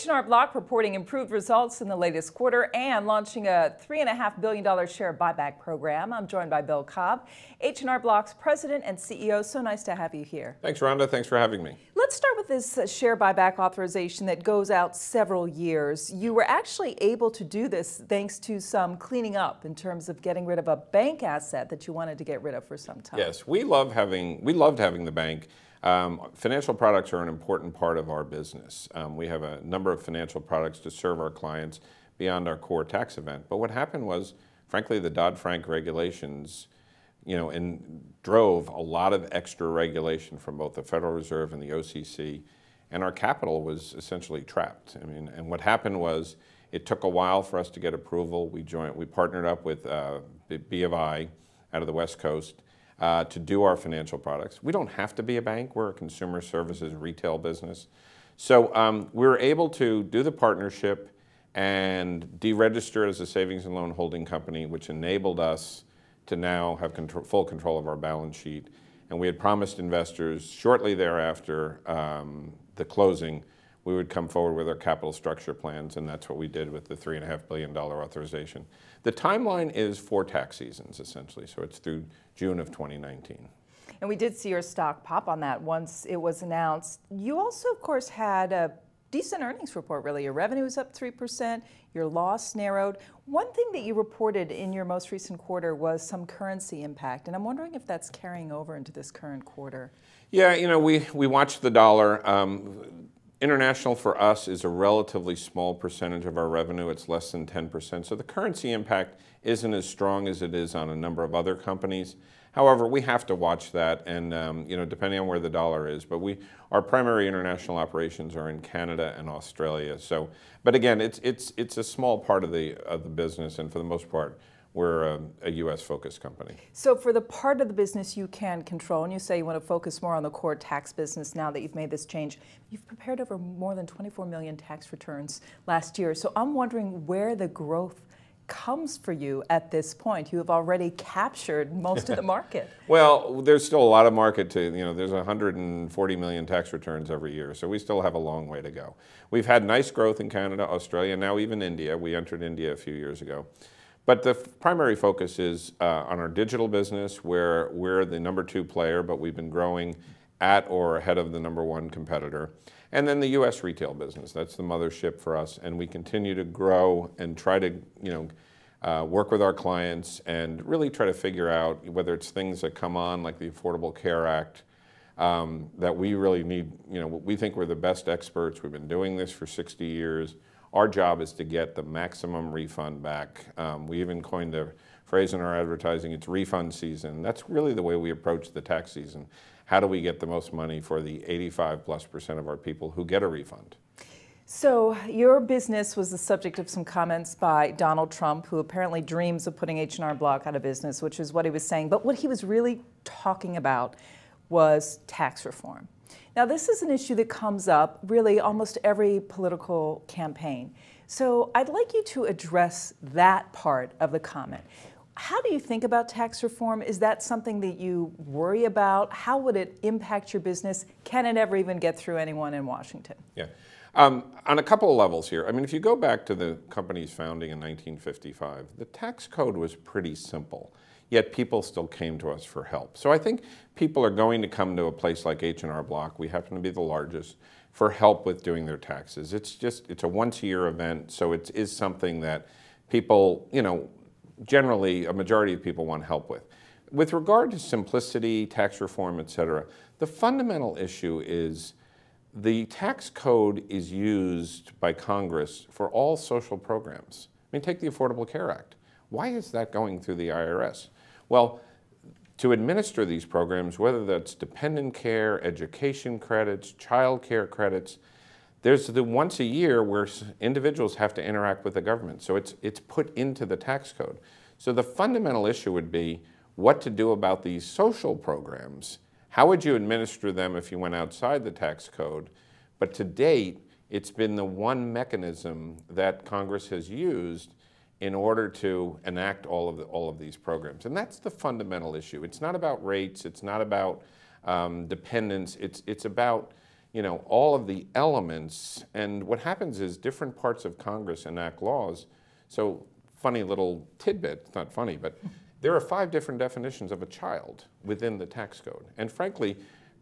H&R Block reporting improved results in the latest quarter and launching a $3.5 billion share buyback program. I'm joined by Bill Cobb, H&R Block's president and CEO. So nice to have you here. Thanks, Rhonda. Thanks for having me. Let's start with this share buyback authorization that goes out several years. You were actually able to do this thanks to some cleaning up in terms of getting rid of a bank asset that you wanted to get rid of for some time. Yes, we loved having the bank. Financial products are an important part of our business. We have a number of financial products to serve our clients beyond our core tax event. But what happened was, frankly, the Dodd-Frank regulations, drove a lot of extra regulation from both the Federal Reserve and the OCC, and our capital was essentially trapped. And what happened was, it took a while for us to get approval. We partnered up with BofI out of the West Coast to do our financial products. We don't have to be a bank. We're a consumer services retail business. So we were able to do the partnership and deregister as a savings and loan holding company, which enabled us to now have full control of our balance sheet. And we had promised investors shortly thereafter the closing, we would come forward with our capital structure plans, and that's what we did with the $3.5 billion authorization. The timeline is 4 tax seasons, essentially, so it's through June of 2019. And we did see your stock pop on that once it was announced. You also, of course, had a decent earnings report, really. Your revenue was up 3%, your loss narrowed. One thing that you reported in your most recent quarter was some currency impact, and I'm wondering if that's carrying over into this current quarter. Yeah, we watched the dollar. International for us is a relatively small percentage of our revenue. It's less than 10%. So the currency impact isn't as strong as it is on a number of other companies. However, we have to watch that, and depending on where the dollar is. But our primary international operations are in Canada and Australia. So, but again, it's a small part of the business, and for the most part, we're a U.S.-focused company. So for the part of the business you can control, and you say you want to focus more on the core tax business now that you've made this change, you've prepared over more than 24 million tax returns last year. So I'm wondering where the growth comes for you at this point. You have already captured most of the market. Well, there's still a lot of market to, there's 140 million tax returns every year, so we still have a long way to go. We've had nice growth in Canada, Australia, now even India. We entered India a few years ago. But the primary focus is on our digital business, where we're the #2 player, but we've been growing at or ahead of the #1 competitor. And then the U.S. retail business, that's the mothership for us, and we continue to grow and try to work with our clients and really try to figure out whether it's things that come on, like the Affordable Care Act, that we really need. We think we're the best experts. We've been doing this for 60 years. Our job is to get the maximum refund back. We even coined the phrase in our advertising, it's refund season. That's really the way we approach the tax season. How do we get the most money for the 85+% of our people who get a refund? So your business was the subject of some comments by Donald Trump, who apparently dreams of putting H&R Block out of business, which is what he was saying. But what he was really talking about was tax reform. Now, this is an issue that comes up really almost every political campaign. So I'd like you to address that part of the comment. How do you think about tax reform? Is that something that you worry about? How would it impact your business? Can it ever even get through anyone in Washington? Yeah. On a couple of levels here. If you go back to the company's founding in 1955, the tax code was pretty simple. Yet people still came to us for help. So I think people are going to come to a place like H&R Block, we happen to be the largest, for help with doing their taxes. It's a once-a-year event, so it is something that people, generally a majority of people want help with. With regard to simplicity, tax reform, et cetera, the fundamental issue is the tax code is used by Congress for all social programs. Take the Affordable Care Act. Why is that going through the IRS? Well, to administer these programs, whether that's dependent care, education credits, child care credits, there's the once a year where individuals have to interact with the government. So it's put into the tax code. So the fundamental issue would be what to do about these social programs. How would you administer them if you went outside the tax code? But to date, it's been the one mechanism that Congress has used in order to enact all of these programs. And that's the fundamental issue. It's not about rates, it's not about dependence, it's about all of the elements. And what happens is different parts of Congress enact laws. So funny little tidbit, it's not funny, but there are 5 different definitions of a child within the tax code. And frankly,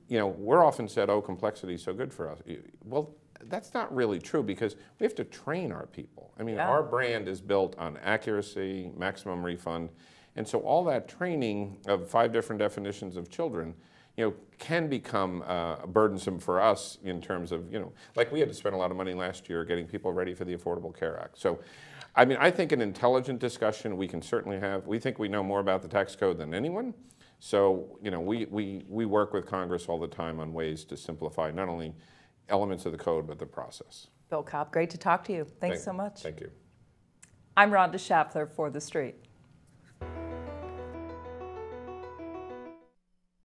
we're often said, oh, complexity is so good for us. Well, that's not really true, because we have to train our people. I mean, our brand is built on accuracy, maximum refund, and so all that training of 5 different definitions of children, can become burdensome for us in terms of, like we had to spend a lot of money last year getting people ready for the Affordable Care Act. So, I mean, I think an intelligent discussion we can certainly have. We think we know more about the tax code than anyone. So, we work with Congress all the time on ways to simplify not only elements of the code, but the process. Bill Cobb, great to talk to you. Thanks so much. Thank you. I'm Rhonda Schaffler for The Street.